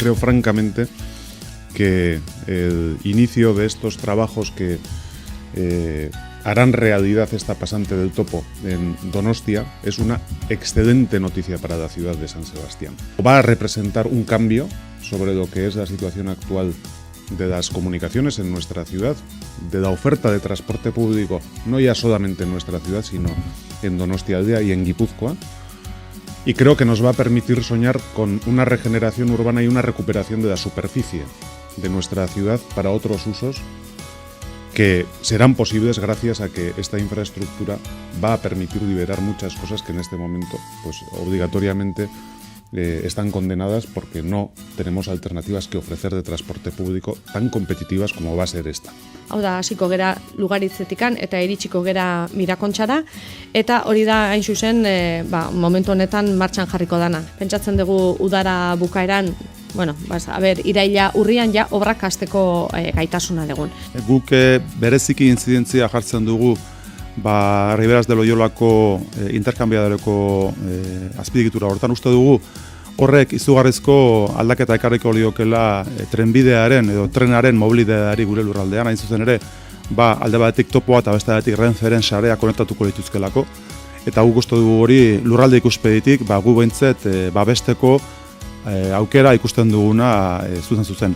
creo francamente que el inicio de estos trabajos que harán realidad esta pasante del topo en Donostia es una excelente noticia para la ciudad de San Sebastián. Va a representar un cambio sobre lo que es la situación actual de las comunicaciones en nuestra ciudad, de la oferta de transporte público, no ya solamente en nuestra ciudad, sino en Donostialdea y en Guipúzcoa. Y creo que nos va a permitir soñar con una regeneración urbana y una recuperación de la superficie de nuestra ciudad para otros usos que serán posibles gracias a que esta infraestructura va a permitir liberar muchas cosas que en este momento, pues obligatoriamente, están condenadas porque no tenemos alternativas que ofrecer de transporte público tan competitivas como va a ser esta. Hau da, hasiko gera Lugaritzetikan eta iritsiko gera Mirakontxara, eta hori da hain zuzen momentu honetan martxan jarriko dana. Pentsatzen dugu udara bukaeran, iraila urrian ja obrak hasteko gaitasuna dugun. Guk bereziki intzidentzia jartzen dugu Riberas de Loiolako interkanbiadareko azpiegitura hortan uste dugu horrek izugarrizko aldaketa ekarriko liokela trenbidearen edo trenaren mobilidadeari gure lurraldean, hain zuzen ere alde batetik topoa eta beste batetik Renferen sarea konektatuko lituzkelako, eta guk uste dugu hori lurralde ikuspeditik gu behintzat besteko aukera ikusten duguna zuzen.